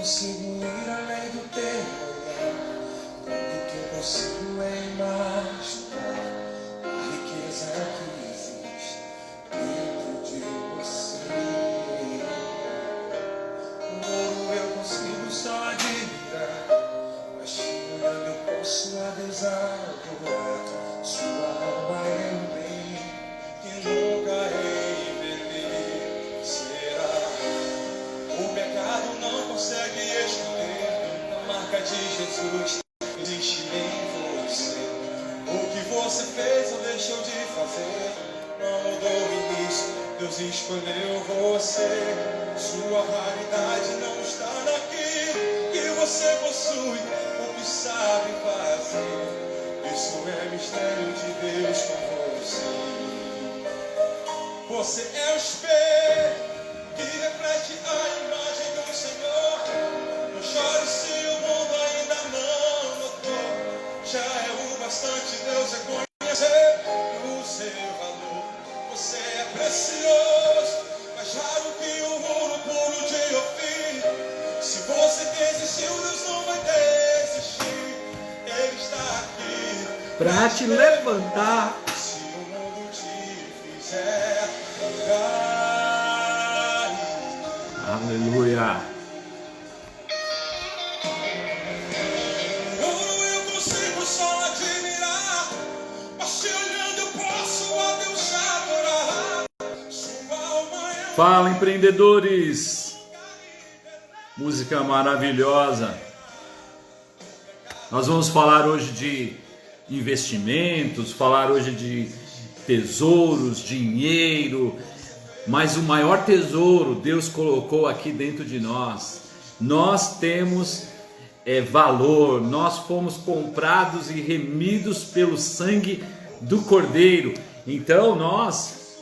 consigo ir além do teu olhar. Tudo que eu consigo é imaginar a riqueza que existe dentro de você. O ouro eu consigo só admirar, mas te olhando eu posso a Deus adorar. Sua alma é um bem que nunca envelhecerá. O pecado não consegue esconder a marca de Jesus existe em você. O que você fez ou deixou de fazer não mudou o início, Deus escolheu você. Sua raridade não está naquilo que você possui, o que sabe fazer. Isso é mistério de Deus com você. Você é o espelho que reflete a imagem do Senhor. Não chore se o mundo ainda não notou. Já é o bastante Deus reconhecer o seu valor. Você é precioso, mais raro que o ouro puro de Ofir. Se você desistiu, Deus não vai desistir. Ele está aqui pra te levantar. se o mundo te fizer cair. Aleluia. Eu consigo só admirar, mas te olhando eu posso a Deus adorar. Sua alma é Fala, empreendedores. Música maravilhosa. Nós vamos falar hoje de investimentos, falar hoje de tesouros, dinheiro, mas o maior tesouro Deus colocou aqui dentro de nós. Nós temos valor, nós fomos comprados e remidos pelo sangue do Cordeiro. Então nós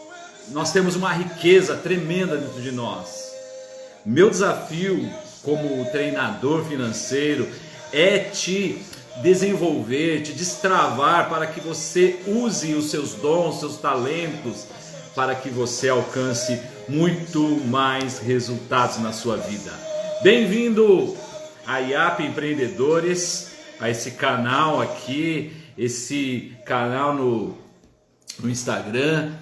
temos uma riqueza tremenda dentro de nós. Meu desafio como treinador financeiro é te desenvolver, te destravar para que você use os seus dons, seus talentos, para que você alcance muito mais resultados na sua vida. Bem-vindo a IAP Empreendedores, a esse canal aqui, esse canal no Instagram,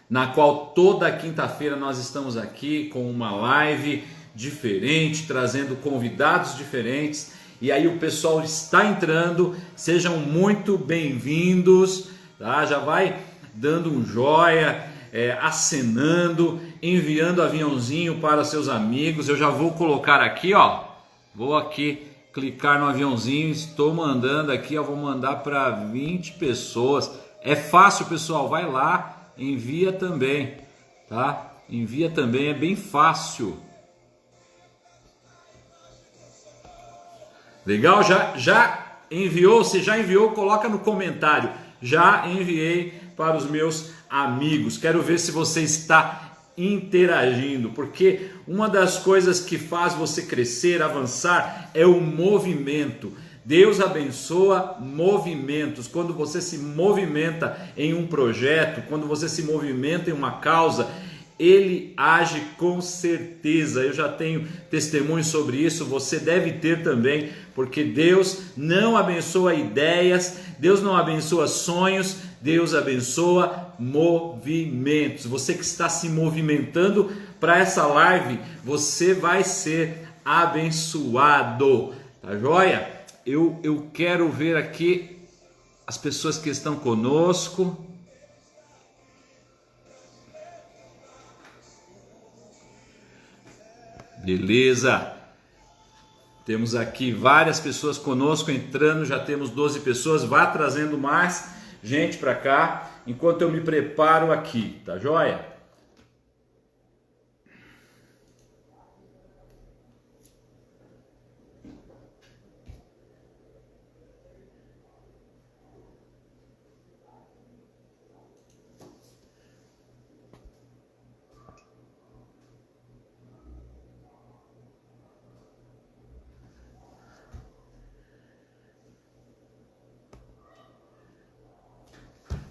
na qual toda quinta-feira nós estamos aqui com uma live diferente, trazendo convidados diferentes. E aí o pessoal está entrando, sejam muito bem-vindos, tá? Já vai dando um joia, acenando, enviando aviãozinho para seus amigos. Eu já vou colocar aqui, ó, vou aqui clicar no aviãozinho, estou mandando aqui, ó, vou mandar para 20 pessoas. É fácil, pessoal, vai lá, envia também, tá? Envia também, é bem fácil. Legal? Já enviou? Se já enviou, coloca no comentário. Já enviei para os meus amigos. Quero ver se você está interagindo, porque uma das coisas que faz você crescer, avançar, é o movimento. Deus abençoa movimentos. Quando você se movimenta em um projeto, quando você se movimenta em uma causa, Ele age com certeza. Eu já tenho testemunhos sobre isso, você deve ter também, porque Deus não abençoa ideias, Deus não abençoa sonhos, Deus abençoa movimentos. Você que está se movimentando para essa live, você vai ser abençoado, tá joia? Eu quero ver aqui as pessoas que estão conosco. Beleza, temos aqui várias pessoas conosco entrando, já temos 12 pessoas, vá trazendo mais gente para cá, enquanto eu me preparo aqui, tá joia?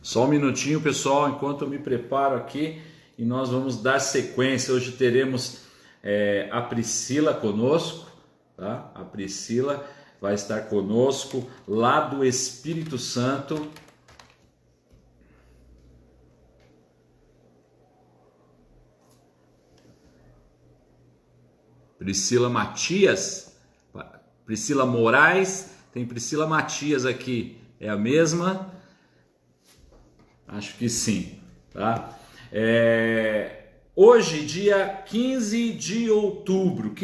Só um minutinho, pessoal, enquanto eu me preparo aqui e nós vamos dar sequência. Hoje teremos a Priscila conosco, tá? A Priscila vai estar conosco lá do Espírito Santo. Priscila Matias, Priscila Moraes, tem Priscila Matias aqui, é a mesma? Acho que sim, tá? Hoje, dia 15 de outubro,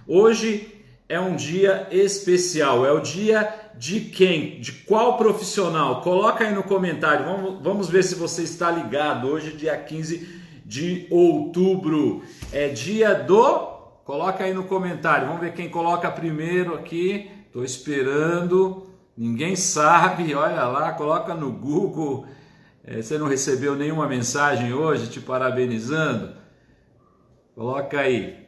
hoje é um dia especial, é o dia de quem? De qual profissional? Coloca aí no comentário, vamos ver se você está ligado. Hoje, dia 15 de outubro, é dia do... Coloca aí no comentário, vamos ver quem coloca primeiro aqui, estou esperando, ninguém sabe, olha lá, coloca no Google. Você não recebeu nenhuma mensagem hoje te parabenizando? Coloca aí.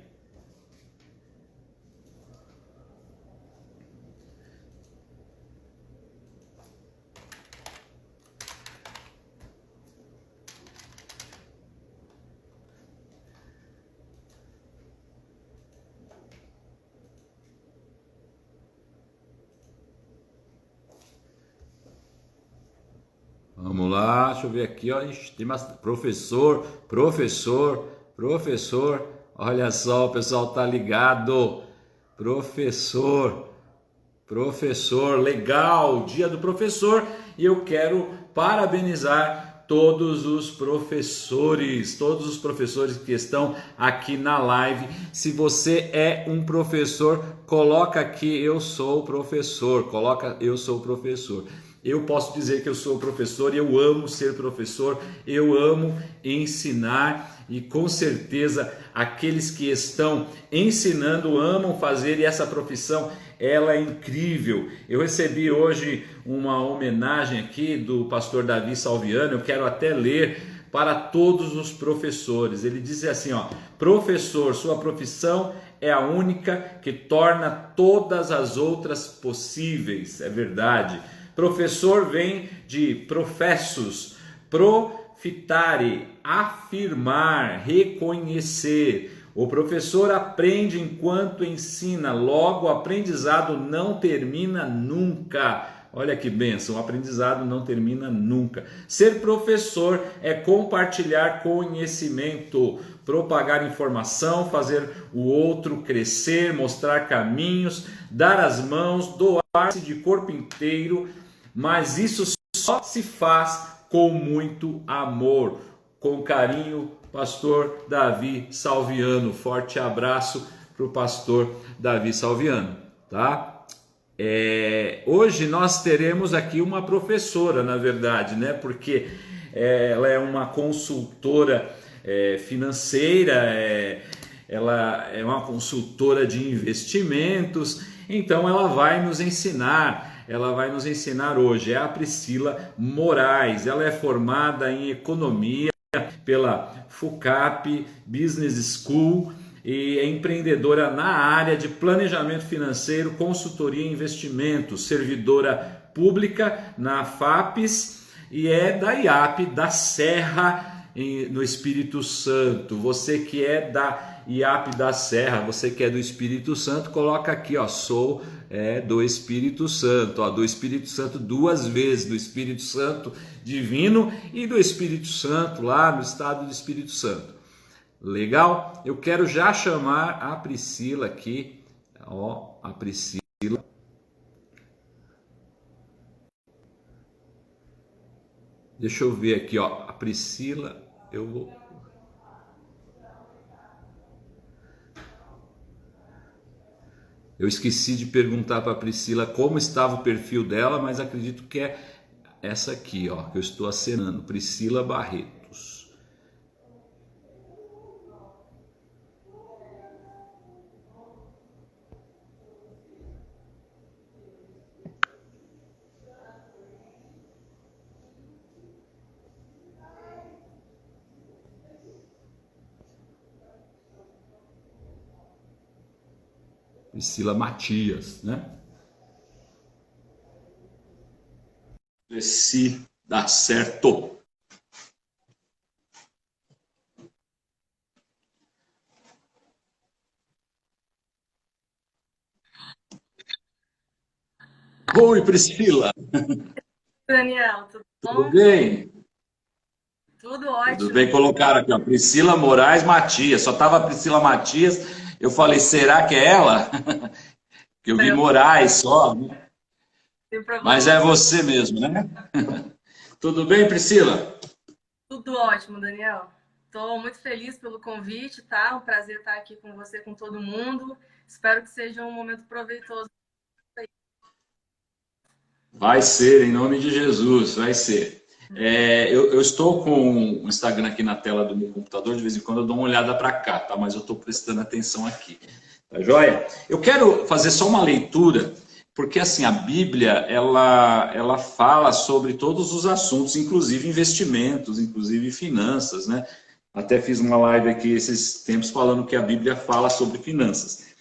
Vamos lá, deixa eu ver aqui, ó. Ixi, tem mais professor, olha só, o pessoal tá ligado. Professor, legal, dia do professor, e eu quero parabenizar todos os professores que estão aqui na live. Se você é um professor, coloca aqui eu sou professor, Eu posso dizer que eu sou professor e eu amo ser professor, eu amo ensinar e com certeza aqueles que estão ensinando amam fazer, e essa profissão ela é incrível. Eu recebi hoje uma homenagem aqui do pastor Davi Salviano, eu quero até ler para todos os professores. Ele diz assim, ó: professor, sua profissão é a única que torna todas as outras possíveis. É verdade. Professor vem de professus, profitare, afirmar, reconhecer. O professor aprende enquanto ensina, logo o aprendizado não termina nunca. Olha que bênção, o aprendizado não termina nunca. Ser professor é compartilhar conhecimento, propagar informação, fazer o outro crescer, mostrar caminhos, dar as mãos, doar-se de corpo inteiro, mas isso só se faz com muito amor. Com carinho, pastor Davi Salviano. Forte abraço para o pastor Davi Salviano, tá? Hoje nós teremos aqui uma professora, na verdade, né? Porque ela é uma consultora financeira, ela é uma consultora de investimentos, então ela vai nos ensinar hoje. É a Priscila Moraes, ela é formada em economia pela FUCAP Business School e é empreendedora na área de planejamento financeiro, consultoria e investimentos, servidora pública na FAPES e é da IAP da Serra no Espírito Santo. Você que é da IAP da Serra, você que é do Espírito Santo, coloca aqui, ó, sou do Espírito Santo, ó, do Espírito Santo duas vezes, do Espírito Santo divino e do Espírito Santo lá no estado do Espírito Santo. Legal? Eu quero já chamar a Priscila aqui, ó, a Priscila. Deixa eu ver aqui, ó, a Priscila, eu esqueci de perguntar para a Priscila como estava o perfil dela, mas acredito que é essa aqui, ó, que eu estou acenando, Priscila Barretos. Priscila Matias, né? Ver se dá certo. Oi, Priscila. Daniel, tudo Tudo bom? bem? Tudo Tudo ótimo. bem? Colocaram aqui, ó, Priscila Moraes Matias. Só tava a Priscila Matias. Eu falei, será que é ela? Que eu vi Eu Moraes só, né? tenho para Mas você. é você mesmo, né? Tudo bem, Priscila? Tudo ótimo, Daniel. Estou muito feliz pelo convite, tá? Um prazer estar aqui com você, com todo mundo. Espero que seja um momento proveitoso. Vai ser, em nome de Jesus, vai ser. Eu estou com o Instagram aqui na tela do meu computador, de vez em quando eu dou uma olhada para cá, tá? Mas eu estou prestando atenção aqui. Tá joia? Eu quero fazer só uma leitura, porque assim, a Bíblia, ela fala sobre todos os assuntos, inclusive investimentos, inclusive finanças, né? Até fiz uma live aqui esses tempos falando que a Bíblia fala sobre finanças.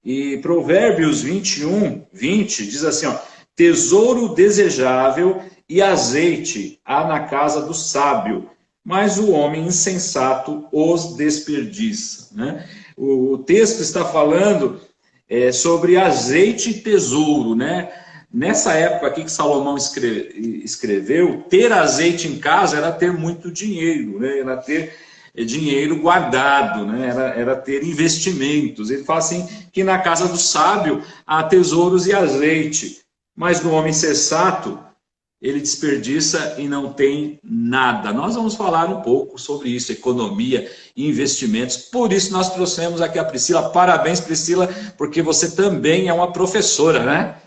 E Provérbios 21:20 diz assim, ó, tesouro desejável e azeite há na casa do sábio, mas o homem insensato os desperdiça. Né? O texto está falando sobre azeite e tesouro. Né? Nessa época aqui que Salomão escreveu, ter azeite em casa era ter muito dinheiro, né? Era ter dinheiro guardado, né? Era ter investimentos. Ele fala assim que na casa do sábio há tesouros e azeite, mas no homem sensato ele desperdiça e não tem nada. Nós vamos falar um pouco sobre isso, economia e investimentos. Por isso nós trouxemos aqui a Priscila. Parabéns, Priscila, porque você também é uma professora, né?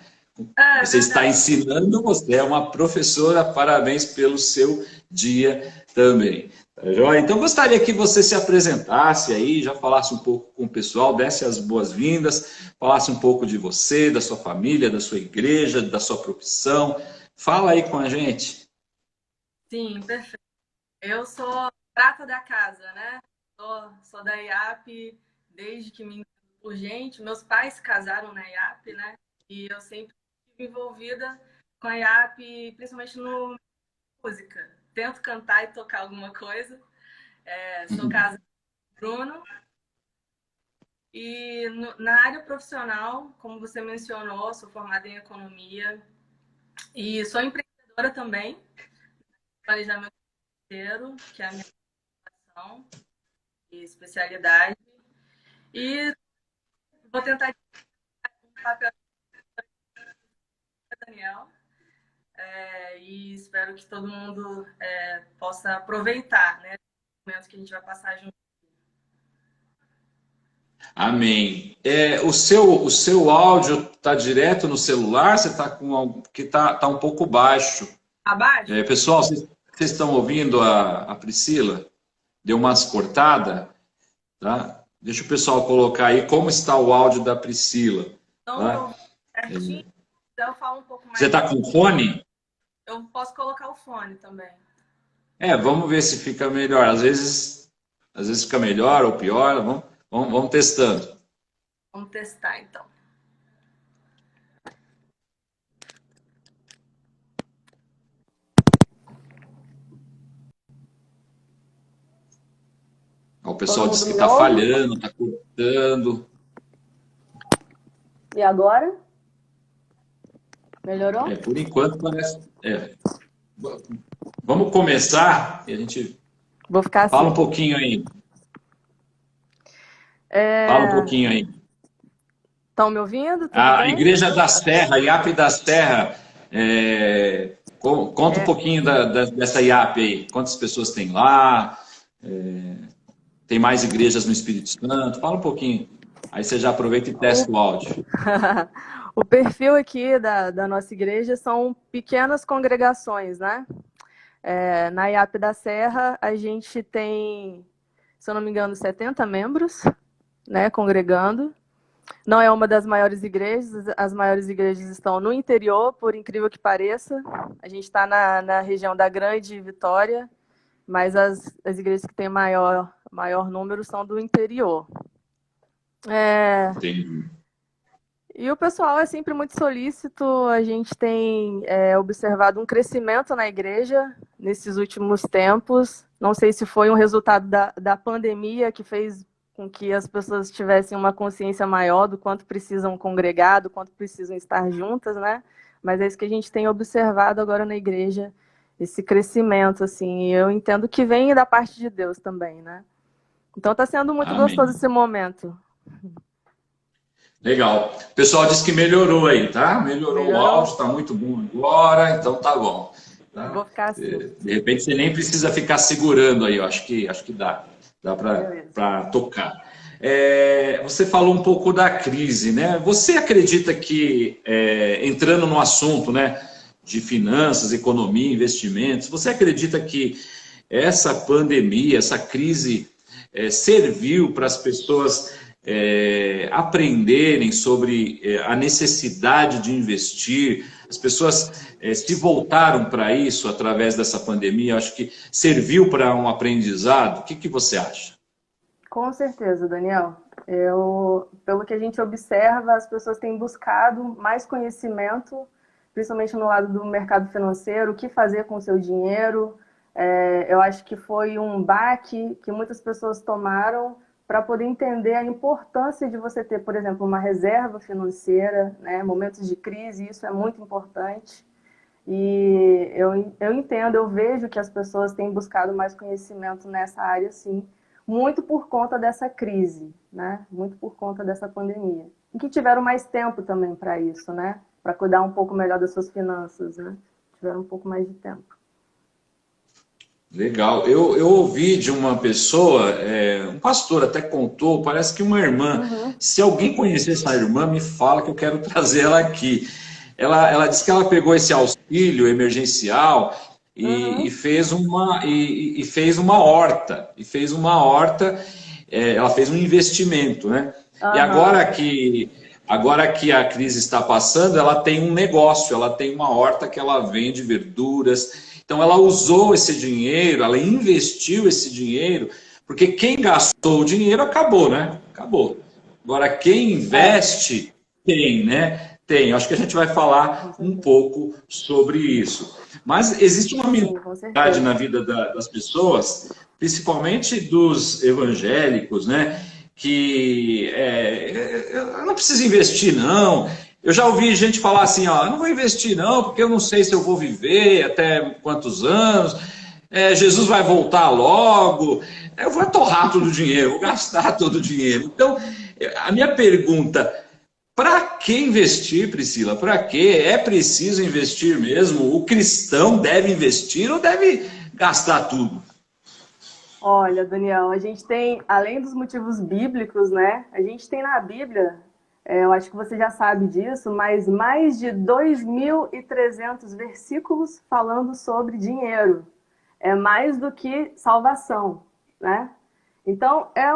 É Você está verdade. ensinando, você é uma professora. Parabéns pelo seu dia também. Tá joia? Então, gostaria que você se apresentasse aí, já falasse um pouco com o pessoal, desse as boas-vindas, falasse um pouco de você, da sua família, da sua igreja, da sua profissão. Fala aí com a gente. Sim, perfeito. Eu sou prata da casa, né? Sou da IAP desde que me entendo por gente. Meus pais se casaram na IAP, né? E eu sempre estive envolvida com a IAP, principalmente no música. Tento cantar e tocar alguma coisa. Sou casada com o Bruno. E na área profissional, como você mencionou, sou formada em economia e sou empreendedora também, planejamento financeiro, que é a minha profissão e especialidade. E vou tentar um papel com o Daniel, e espero que todo mundo possa aproveitar, né, o momento que a gente vai passar junto. Amém. O seu áudio está direto no celular? Você está com algo que tá um pouco baixo. Abaixo? Pessoal, vocês estão ouvindo a Priscila? Deu umas cortadas, tá? Deixa o pessoal colocar aí como está o áudio da Priscila, Não me tá? ouvi certinho, então eu falo um pouco Você mais. está com fone? Eu posso colocar o fone também. Vamos ver se fica melhor. Às vezes fica melhor ou pior. Vamos testando. Vamos testar, então. O Todo pessoal diz mundo que me está ouve? falhando, está cortando. E agora? Melhorou? Por enquanto parece. Vamos começar e a gente Vou ficar fala um assim. pouquinho aí. Fala um pouquinho aí. Estão me ouvindo? Tudo A bem? Igreja da Serra, IAP da Serra, conta um pouquinho dessa IAP aí. Quantas pessoas tem lá? Tem mais igrejas no Espírito Santo? Fala um pouquinho. Aí você já aproveita e testa o áudio. O perfil aqui da nossa igreja são pequenas congregações, né? Na IAP da Serra, a gente tem, se eu não me engano, 70 membros, né, congregando. Não é uma das maiores igrejas, as maiores igrejas estão no interior, por incrível que pareça. A gente está na região da Grande Vitória, mas as igrejas que têm maior número são do interior. Entendi. E o pessoal é sempre muito solícito, a gente tem observado um crescimento na igreja nesses últimos tempos. Não sei se foi um resultado da pandemia que fez com que as pessoas tivessem uma consciência maior do quanto precisam congregar, do quanto precisam estar juntas, né? mas é isso que a gente tem observado agora na igreja, esse crescimento, assim, e eu entendo que vem da parte de Deus também, né? Então tá sendo muito Amém. gostoso esse momento. Legal. O pessoal disse que melhorou aí, tá? Melhorou o Melhorou? áudio, tá muito bom agora, então tá bom. Tá? Vou ficar assim. De repente você nem precisa ficar segurando aí, eu acho que dá. Dá Beleza. para tocar. Você falou um pouco da crise, né? Você acredita que, entrando no assunto, né, de finanças, economia, investimentos, você acredita que essa pandemia, essa crise, serviu para as pessoas aprenderem sobre a necessidade de investir? As pessoas se voltaram para isso através dessa pandemia? Acho que serviu para um aprendizado. O que você acha? Com certeza, Daniel. Pelo que a gente observa, as pessoas têm buscado mais conhecimento, principalmente no lado do mercado financeiro, o que fazer com o seu dinheiro. Eu acho que foi um baque que muitas pessoas tomaram para poder entender a importância de você ter, por exemplo, uma reserva financeira, né? Momentos de crise, isso é muito importante. E eu entendo, eu vejo que as pessoas têm buscado mais conhecimento nessa área, sim, muito por conta dessa crise, né? Muito por conta dessa pandemia. E que tiveram mais tempo também para isso, né? Para cuidar um pouco melhor das suas finanças, né? Tiveram um pouco mais de tempo. Legal. Eu ouvi de uma pessoa, um pastor até contou, parece que uma irmã. Se alguém conhecer essa irmã, me fala que eu quero trazer ela aqui. Ela disse que ela pegou esse auxílio emergencial e fez uma horta. Ela fez um investimento, né? E agora que a crise está passando, ela tem um negócio, ela tem uma horta que ela vende verduras. Então ela usou esse dinheiro, ela investiu esse dinheiro, porque quem gastou o dinheiro acabou, né? Acabou. Agora quem investe tem, né? Tem. Acho que a gente vai falar um pouco sobre isso. Mas existe uma mentalidade na vida das pessoas, principalmente dos evangélicos, né? Que eu não preciso investir, não. Eu já ouvi gente falar assim, ó, eu não vou investir não, porque eu não sei se eu vou viver até quantos anos, Jesus vai voltar logo, eu vou torrar todo o dinheiro, vou gastar todo o dinheiro. Então, a minha pergunta, para que investir, Priscila? Para que? É preciso investir mesmo? O cristão deve investir ou deve gastar tudo? Olha, Daniel, a gente tem, além dos motivos bíblicos, né? A gente tem na Bíblia, eu acho que você já sabe disso, mas mais de 2.300 versículos falando sobre dinheiro. É mais do que salvação, né? Então, é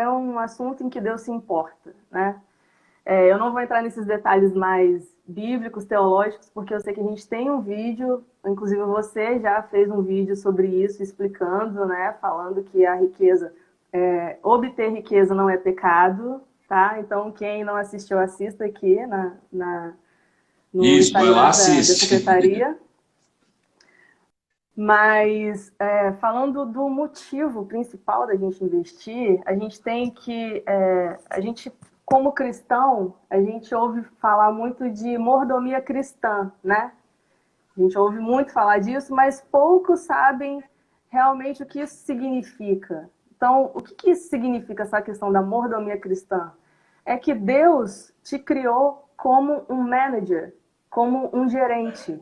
um assunto em que Deus se importa, né? Eu não vou entrar nesses detalhes mais bíblicos, teológicos, porque eu sei que a gente tem um vídeo, inclusive você já fez um vídeo sobre isso, explicando, né? Falando que a riqueza, obter riqueza não é pecado, tá? Então, quem não assistiu, assista aqui no Isso, vai lá, Instagram da assiste. Secretaria. Mas, falando do motivo principal da gente investir, a gente tem que... como cristão, a gente ouve falar muito de mordomia cristã, né? A gente ouve muito falar disso, mas poucos sabem realmente o que isso significa. Então, o que isso significa, essa questão da mordomia cristã? É que Deus te criou como um manager, como um gerente.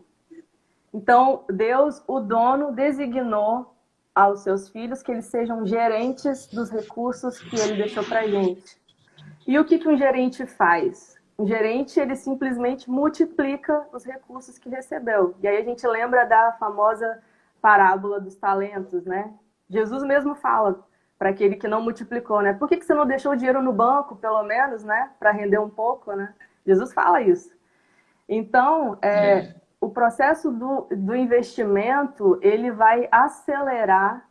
Então, Deus, o dono, designou aos seus filhos que eles sejam gerentes dos recursos que ele deixou para a gente. E o que um gerente faz? Um gerente, ele simplesmente multiplica os recursos que recebeu. E aí a gente lembra da famosa parábola dos talentos, né? Jesus mesmo fala para aquele que não multiplicou, né? Por que você não deixou o dinheiro no banco, pelo menos, né? Para render um pouco, né? Jesus fala isso. Então, o processo do investimento, ele vai acelerar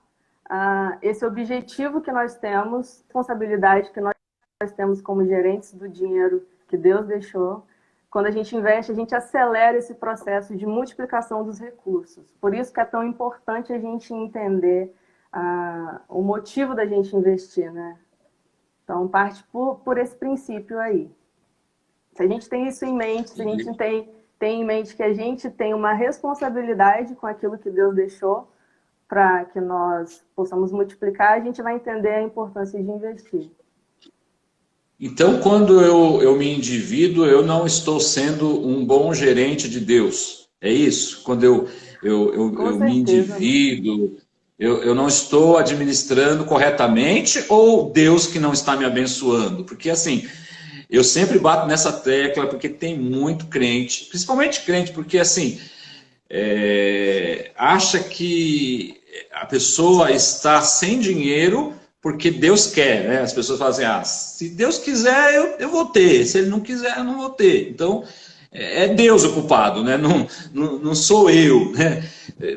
esse objetivo que nós temos, responsabilidade que nós temos como gerentes do dinheiro que Deus deixou. Quando a gente investe, a gente acelera esse processo de multiplicação dos recursos. Por isso que é tão importante a gente entender o motivo da gente investir, né? Então, parte por esse princípio aí. Se a gente tem isso em mente, se a gente tem tem em mente que a gente tem uma responsabilidade com aquilo que Deus deixou para que nós possamos multiplicar, a gente vai entender a importância de investir. Então, quando eu me endivido, eu não estou sendo um bom gerente de Deus. É isso? Quando eu me endivido, eu não estou administrando corretamente, ou Deus que não está me abençoando? Porque assim, eu sempre bato nessa tecla, porque tem muito crente, principalmente crente, porque assim, acha que a pessoa está sem dinheiro porque Deus quer, né? As pessoas falam assim, se Deus quiser, eu vou ter, se Ele não quiser, eu não vou ter. Então, é Deus o culpado, né? Não sou eu, né?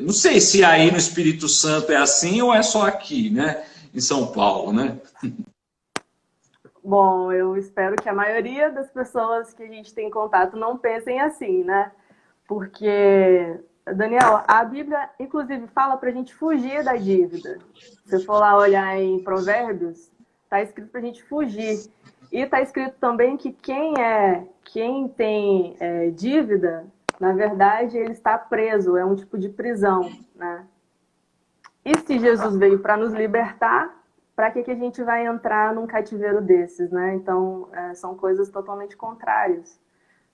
Não sei se aí no Espírito Santo é assim ou é só aqui, né? Em São Paulo, né? Bom, eu espero que a maioria das pessoas que a gente tem contato não pensem assim, né? Porque, Daniel, a Bíblia, inclusive, fala para a gente fugir da dívida. Se você for lá olhar em Provérbios, está escrito para a gente fugir. E está escrito também que quem tem dívida, na verdade, ele está preso, é um tipo de prisão, né? E se Jesus veio para nos libertar, para que a gente vai entrar num cativeiro desses, né? Então, são coisas totalmente contrárias.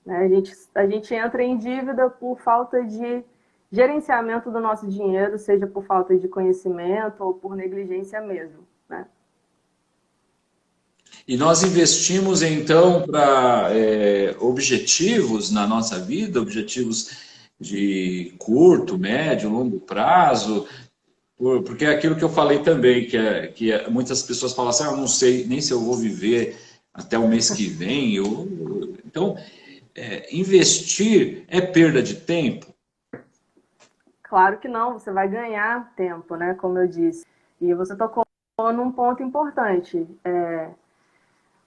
Né? A gente entra em dívida por falta de gerenciamento do nosso dinheiro, seja por falta de conhecimento ou por negligência mesmo, né? E nós investimos, então, para objetivos na nossa vida, objetivos de curto, médio, longo prazo, porque é aquilo que eu falei também, que muitas pessoas falam assim, eu não sei nem se eu vou viver até o mês que vem. Então, investir é perda de tempo? Claro que não, você vai ganhar tempo, né? Como eu disse. E você tocou num ponto importante.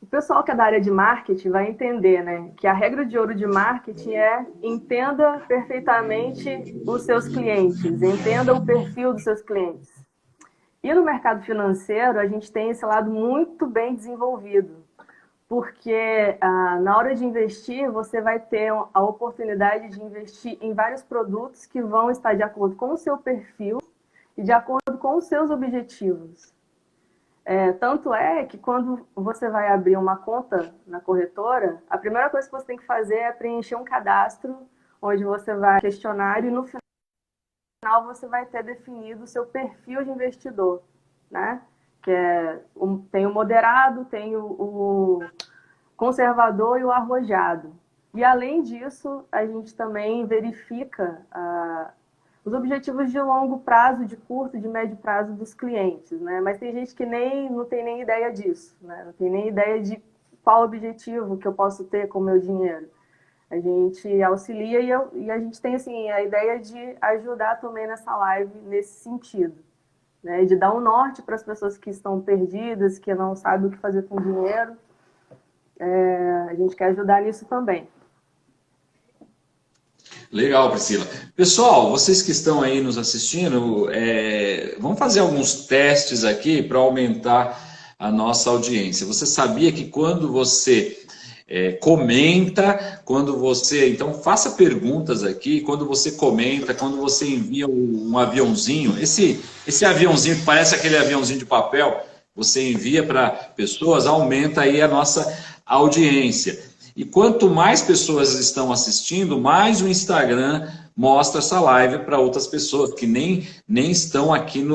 O pessoal que é da área de marketing vai entender, né, que a regra de ouro de marketing é entenda perfeitamente os seus clientes, entenda o perfil dos seus clientes. E no mercado financeiro, a gente tem esse lado muito bem desenvolvido, porque na hora de investir, você vai ter a oportunidade de investir em vários produtos que vão estar de acordo com o seu perfil e de acordo com os seus objetivos. Tanto é que quando você vai abrir uma conta na corretora, a primeira coisa que você tem que fazer é preencher um cadastro, onde você vai questionário e no final você vai ter definido o seu perfil de investidor, né? Que tem o moderado, tem o conservador e o arrojado. E além disso, a gente também verifica os objetivos de longo prazo, de curto, de médio prazo dos clientes, né? Mas tem gente que não tem nem ideia disso, né? Não tem nem ideia de qual objetivo que eu posso ter com o meu dinheiro. A gente auxilia e a gente tem assim, a ideia de ajudar também nessa live nesse sentido, né? De dar um norte para as pessoas que estão perdidas, que não sabem o que fazer com o dinheiro. A gente quer ajudar nisso também. Legal, Priscila. Pessoal, vocês que estão aí nos assistindo, vamos fazer alguns testes aqui para aumentar a nossa audiência. Você sabia que quando você comenta, então faça perguntas aqui, quando você comenta, quando você envia um aviãozinho, esse aviãozinho que parece aquele aviãozinho de papel, você envia para pessoas, aumenta aí a nossa audiência. E quanto mais pessoas estão assistindo, mais o Instagram mostra essa live para outras pessoas que nem estão aqui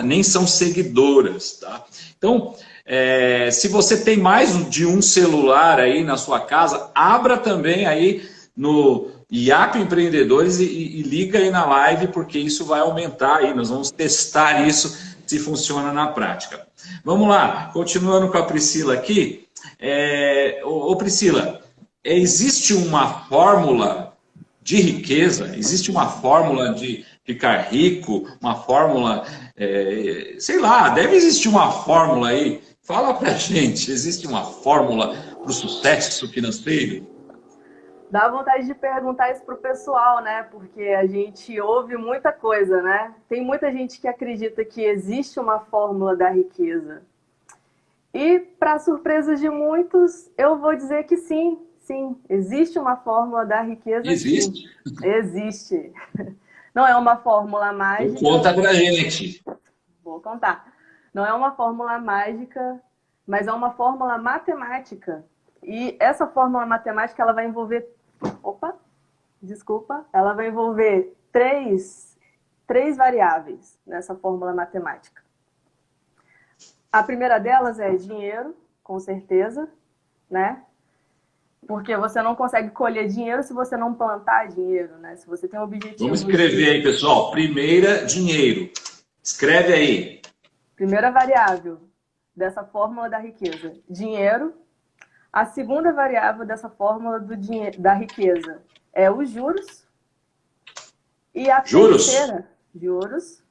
nem são seguidoras, tá? Então, se você tem mais de um celular aí na sua casa, abra também aí no IAP Empreendedores e liga aí na live, porque isso vai aumentar aí, nós vamos testar isso se funciona na prática. Vamos lá, continuando com a Priscila aqui. Priscila, existe uma fórmula de riqueza? Existe uma fórmula de ficar rico? Uma fórmula, sei lá, deve existir uma fórmula aí. Fala pra gente, existe uma fórmula para o sucesso financeiro? Dá vontade de perguntar isso pro pessoal, né? Porque a gente ouve muita coisa, né? Tem muita gente que acredita que existe uma fórmula da riqueza. E, para surpresa de muitos, eu vou dizer que sim, Sim, existe uma fórmula da riqueza. Existe? Sim. Existe. Não é uma fórmula mágica. Conta pra gente. Vou contar. Não é uma fórmula mágica, mas é uma fórmula matemática. E essa fórmula matemática, ela vai envolver... Opa! Desculpa. Ela vai envolver três variáveis nessa fórmula matemática. A primeira delas é dinheiro, com certeza, né? Porque você não consegue colher dinheiro se você não plantar dinheiro, né? Se você tem um objetivo... Vamos escrever aí, pessoal. Primeira, dinheiro. Escreve aí. Primeira variável dessa fórmula da riqueza, dinheiro. A segunda variável dessa fórmula da riqueza é os juros. E a Juros. terceira, juros.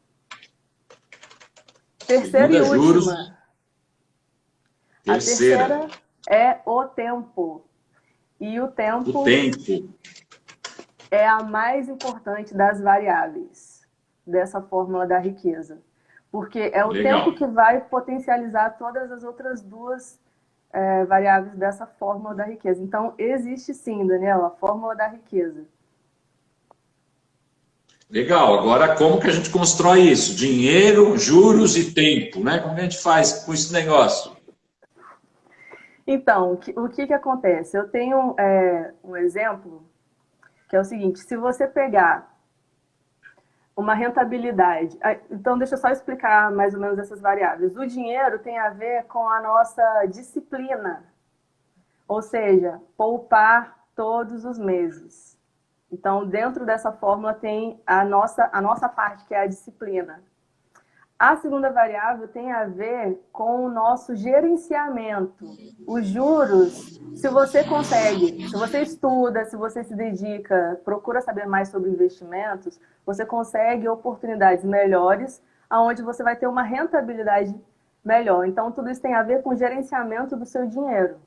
Terceira e Segunda, última. juros. A Terceira. terceira é o tempo. E o tempo é a mais importante das variáveis dessa fórmula da riqueza. Porque é o Legal. tempo que vai potencializar todas as outras duas variáveis dessa fórmula da riqueza. Então, existe sim, Daniela, a fórmula da riqueza. Legal. Agora, como que a gente constrói isso? Dinheiro, juros e tempo, né? Como que a gente faz com esse negócio? Então, o que acontece? Eu tenho um exemplo que é o seguinte: se você pegar uma rentabilidade... Então, deixa eu só explicar mais ou menos essas variáveis. O dinheiro tem a ver com a nossa disciplina, ou seja, poupar todos os meses. Então, dentro dessa fórmula tem a nossa parte, que é a disciplina. A segunda variável tem a ver com o nosso gerenciamento. Os juros, se você consegue, se você estuda, se você se dedica, procura saber mais sobre investimentos, você consegue oportunidades melhores, onde você vai ter uma rentabilidade melhor. Então, tudo isso tem a ver com o gerenciamento do seu dinheiro.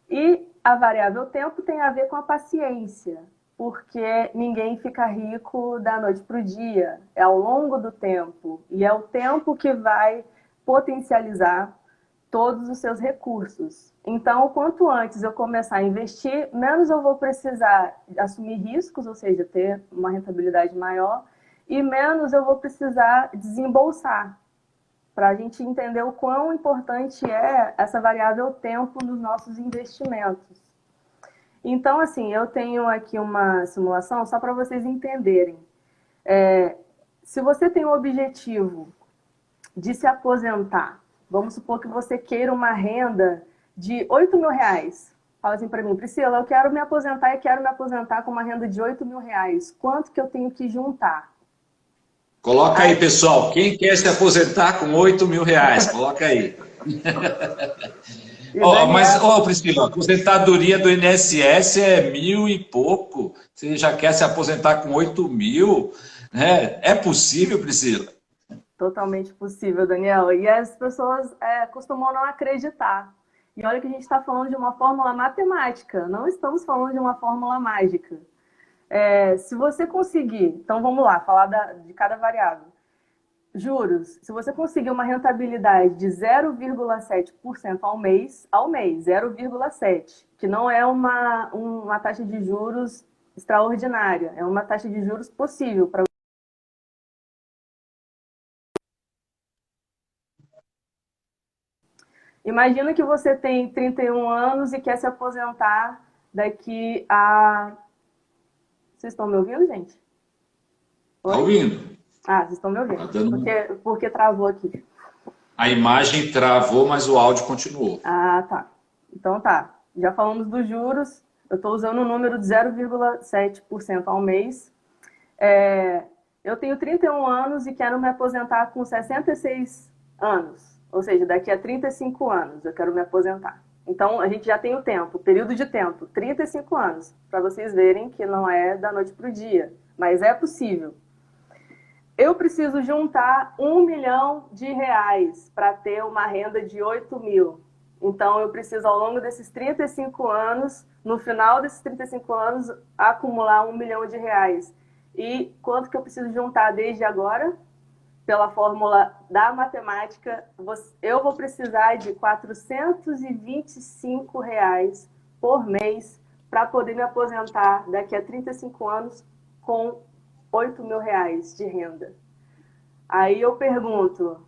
E a variável tempo tem a ver com a paciência, porque ninguém fica rico da noite para o dia. É ao longo do tempo. E é o tempo que vai potencializar todos os seus recursos. Então, quanto antes eu começar a investir, menos eu vou precisar assumir riscos, ou seja, ter uma rentabilidade maior, e menos eu vou precisar desembolsar, para a gente entender o quão importante é essa variável tempo nos nossos investimentos. Então, assim, eu tenho aqui uma simulação só para vocês entenderem. Se você tem o objetivo de se aposentar, vamos supor que você queira uma renda de R$8.000. Fala assim para mim: Priscila, eu quero me aposentar e quero me aposentar com uma renda de R$8.000. Quanto que eu tenho que juntar? Coloca aí, pessoal. Quem quer se aposentar com R$8.000? Coloca aí. Mas, Priscila, a aposentadoria do INSS é 1.000 e pouco. Você já quer se aposentar com 8.000? Né? É possível, Priscila? Totalmente possível, Daniel. E as pessoas costumam não acreditar. E olha que a gente está falando de uma fórmula matemática, não estamos falando de uma fórmula mágica. Se você conseguir, então vamos lá, falar de cada variável. Juros, se você conseguir uma rentabilidade de 0,7% ao mês, 0,7%, que não é uma taxa de juros extraordinária, é uma taxa de juros possível para... Imagina que você tem 31 anos e quer se aposentar daqui a... Vocês estão me ouvindo, gente? Está ouvindo. Vocês estão me ouvindo. Porque travou aqui. A imagem travou, mas o áudio continuou. Tá. Então tá. Já falamos dos juros. Eu estou usando o número de 0,7% ao mês. Eu tenho 31 anos e quero me aposentar com 66 anos. Ou seja, daqui a 35 anos eu quero me aposentar. Então, a gente já tem o tempo, período de tempo, 35 anos, para vocês verem que não é da noite para o dia, mas é possível. Eu preciso juntar R$1 milhão para ter uma renda de 8.000. Então, eu preciso, ao longo desses 35 anos, no final desses 35 anos, acumular R$1 milhão. E quanto que eu preciso juntar desde agora? Pela fórmula da matemática, eu vou precisar de R$425 por mês para poder me aposentar daqui a 35 anos com R$ 8.000 de renda. Aí eu pergunto,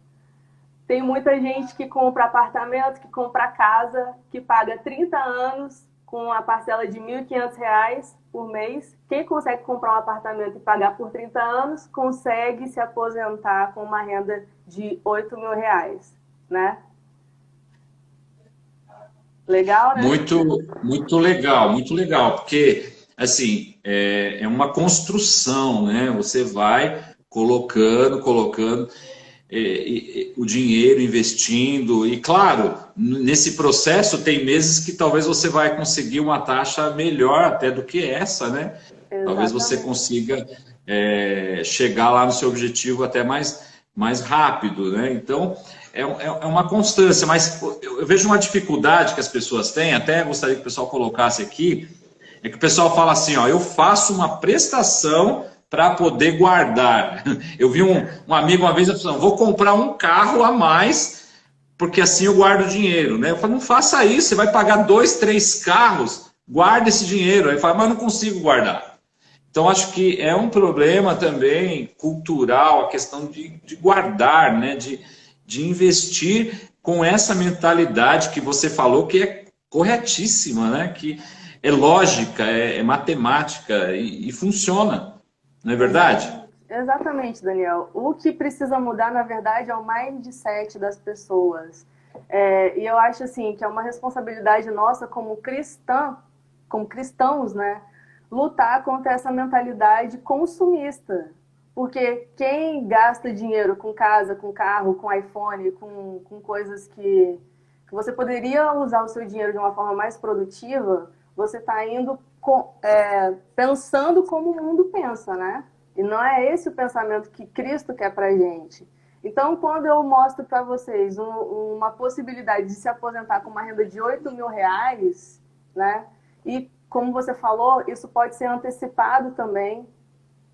tem muita gente que compra apartamento, que compra casa, que paga 30 anos com a parcela de R$ 1.500 por mês. Quem consegue comprar um apartamento e pagar por 30 anos, consegue se aposentar com uma renda de R$ 8.000, né? Legal, né? Muito legal, porque assim é uma construção, né? Você vai colocando o dinheiro, investindo, e claro, nesse processo tem meses que talvez você vai conseguir uma taxa melhor até do que essa, né? Talvez você Exatamente. consiga chegar lá no seu objetivo até mais rápido, né? Então, é uma constância, mas eu vejo uma dificuldade que as pessoas têm, até gostaria que o pessoal colocasse aqui, é que o pessoal fala assim, ó, eu faço uma prestação para poder guardar. Eu vi um amigo uma vez falando, vou comprar um carro a mais, porque assim eu guardo dinheiro, né? Eu falo, não faça isso, você vai pagar 2, 3 carros, guarda esse dinheiro. Aí ele fala, mas eu não consigo guardar. Então, acho que é um problema também cultural, a questão de guardar, né? De investir com essa mentalidade que você falou, que é corretíssima, né? Que é lógica, é matemática e funciona, não é verdade? Exatamente. Exatamente, Daniel. O que precisa mudar, na verdade, é o mindset das pessoas. E eu acho assim que é uma responsabilidade nossa como como cristãos, né, lutar contra essa mentalidade consumista. Porque quem gasta dinheiro com casa, com carro, com iPhone, com coisas que você poderia usar o seu dinheiro de uma forma mais produtiva, você está indo pensando como o mundo pensa, né? E não é esse o pensamento que Cristo quer para a gente. Então, quando eu mostro para vocês uma possibilidade de se aposentar com uma renda de R$ 8.000, né? E, como você falou, isso pode ser antecipado também,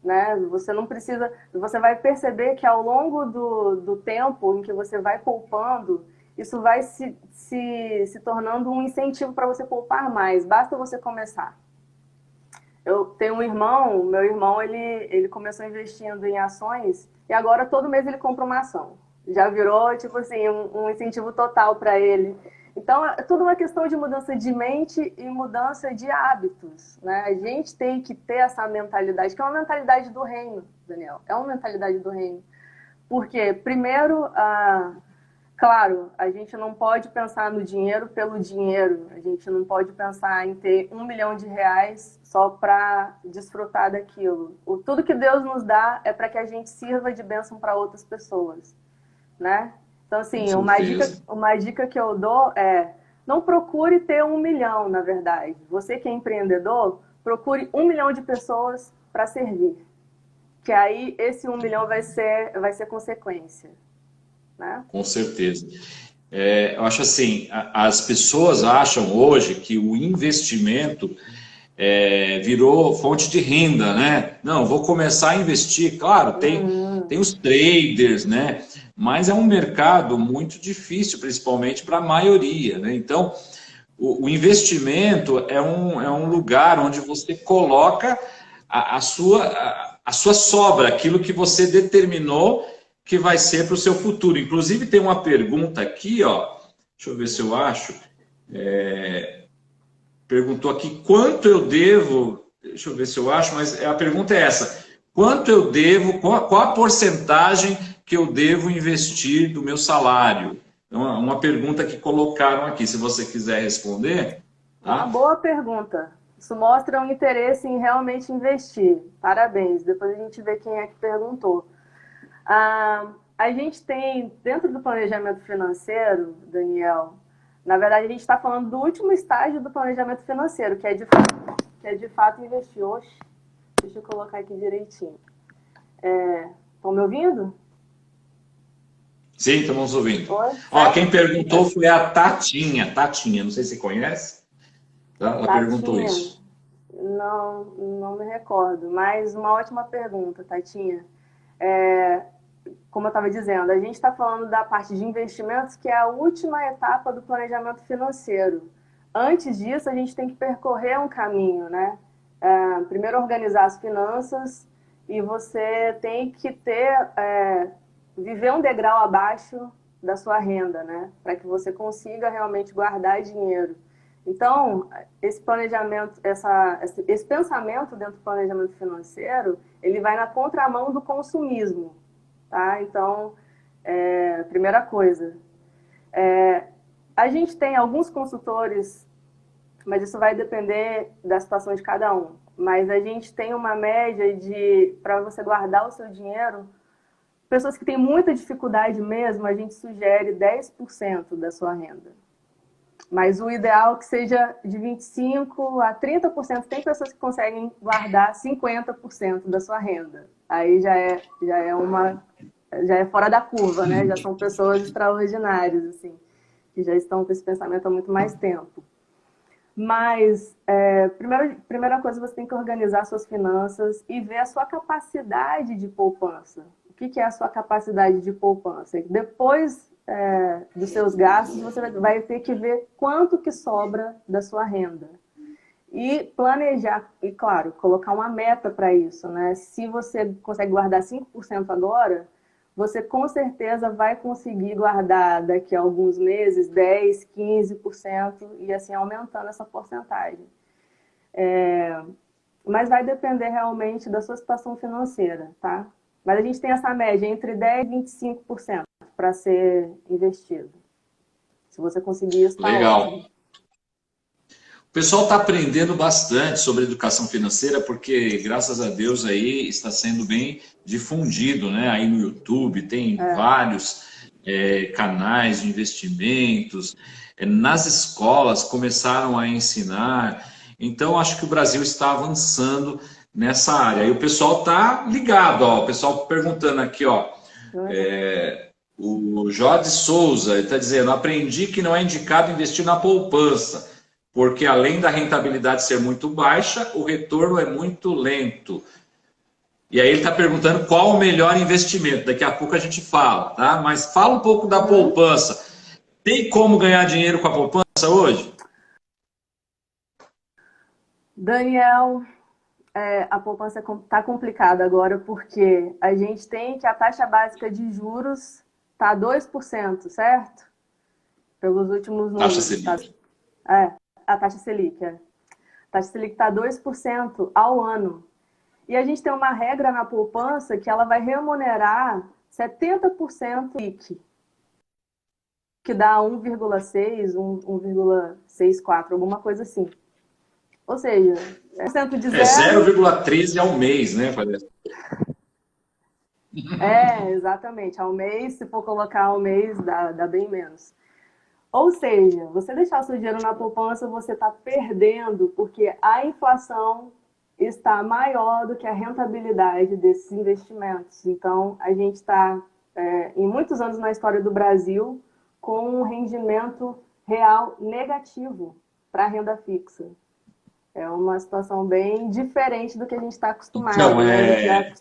né? Você não precisa... Você vai perceber que ao longo do tempo em que você vai poupando, isso vai se tornando um incentivo para você poupar mais. Basta você começar. Eu tenho um irmão, meu irmão, ele começou investindo em ações e agora todo mês ele compra uma ação. Já virou, tipo assim, um incentivo total para ele. Então, é tudo uma questão de mudança de mente e mudança de hábitos, né? A gente tem que ter essa mentalidade, que é uma mentalidade do reino, Daniel. É uma mentalidade do reino. Porque, primeiro, claro, a gente não pode pensar no dinheiro pelo dinheiro. A gente não pode pensar em ter R$ 1 milhão só para desfrutar daquilo. Tudo que Deus nos dá é para que a gente sirva de bênção para outras pessoas, né? Então, Com assim, certeza. uma dica que eu dou é não procure ter 1 milhão, na verdade. Você que é empreendedor, procure 1 milhão de pessoas para servir. Que aí esse 1 milhão vai ser consequência, né? Com certeza. Eu acho assim, as pessoas acham hoje que o investimento virou fonte de renda, né? Não, vou começar a investir. Claro, tem os traders, né? Mas é um mercado muito difícil, principalmente para a maioria, né? Então, o investimento é um lugar onde você coloca a sua sobra, aquilo que você determinou que vai ser para o seu futuro. Inclusive, tem uma pergunta aqui, ó. Deixa eu ver se eu acho. Perguntou aqui quanto eu devo. Deixa eu ver se eu acho, mas a pergunta é essa: quanto eu devo, qual a porcentagem que eu devo investir do meu salário? Então, uma pergunta que colocaram aqui, se você quiser responder, Uma tá? boa pergunta. Isso mostra um interesse em realmente investir. Parabéns. Depois a gente vê quem é que perguntou. A gente tem, dentro do planejamento financeiro, Daniel, na verdade a gente está falando do último estágio do planejamento financeiro, que é de fato investir. Oxe, deixa eu colocar aqui direitinho. Estão me ouvindo? Sim, estamos ouvindo. Oi? Ó, Certo? quem perguntou foi a Tatinha. Tatinha, não sei se você conhece. Tá? Ela perguntou Tatinha, isso. não me recordo, mas uma ótima pergunta, Tatinha. É, como eu estava dizendo, a gente está falando da parte de investimentos, que é a última etapa do planejamento financeiro. antes disso, a gente tem que percorrer um caminho, né? Primeiro, organizar as finanças e você tem que viver um degrau abaixo da sua renda, né? Para que você consiga realmente guardar dinheiro. Então, esse planejamento, esse pensamento dentro do planejamento financeiro, ele vai na contramão do consumismo, tá? Então, primeira coisa, a gente tem alguns consultores, mas isso vai depender da situação de cada um. Mas a gente tem uma média para você guardar o seu dinheiro, pessoas que têm muita dificuldade mesmo, a gente sugere 10% da sua renda. Mas o ideal é que seja de 25% a 30%. Tem pessoas que conseguem guardar 50% da sua renda. Aí já é fora da curva, né? Já são pessoas extraordinárias, assim, que já estão com esse pensamento há muito mais tempo. Mas, primeira coisa, você tem que organizar suas finanças e ver a sua capacidade de poupança. O que é a sua capacidade de poupança? Depois dos seus gastos, você vai ter que ver quanto que sobra da sua renda. E planejar, e claro, colocar uma meta para isso, né? Se você consegue guardar 5% agora, você com certeza vai conseguir guardar daqui a alguns meses 10%, 15% e assim aumentando essa porcentagem. Mas vai depender realmente da sua situação financeira, tá? Mas a gente tem essa média entre 10% e 25% para ser investido. Se você conseguir isso, tá Legal. ótimo. O pessoal está aprendendo bastante sobre educação financeira porque, graças a Deus, aí está sendo bem difundido, né? Aí no YouTube tem vários canais de investimentos, nas escolas começaram a ensinar. Então, acho que o Brasil está avançando nessa área. E o pessoal está ligado, ó, o pessoal perguntando aqui, ó. O Jorge Souza está dizendo: aprendi que não é indicado investir na poupança, porque além da rentabilidade ser muito baixa, o retorno é muito lento. E aí ele está perguntando qual o melhor investimento. Daqui a pouco a gente fala, tá? Mas fala um pouco da poupança. Tem como ganhar dinheiro com a poupança hoje? Daniel, a poupança está complicada agora porque a gente tem que a taxa básica de juros está 2%, certo? Pelos últimos números. Taxa Selic. A taxa Selic. A taxa Selic está 2% ao ano. E a gente tem uma regra na poupança que ela vai remunerar 70% Selic, que dá 1,6, 1,64, alguma coisa assim. Ou seja, % de zero... 0,13 ao mês, né? Parece. Exatamente. Ao mês, se for colocar ao mês, dá bem menos. Ou seja, você deixar o seu dinheiro na poupança, você está perdendo, porque a inflação está maior do que a rentabilidade desses investimentos. Então, a gente está, em muitos anos na história do Brasil, com um rendimento real negativo para a renda fixa. É uma situação bem diferente do que a gente está acostumado. Então, né?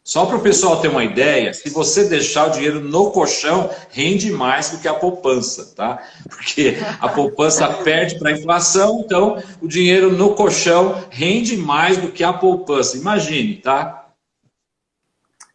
Só para o pessoal ter uma ideia, se você deixar o dinheiro no colchão, rende mais do que a poupança, tá? Porque a poupança perde para a inflação, então o dinheiro no colchão rende mais do que a poupança. Imagine, tá?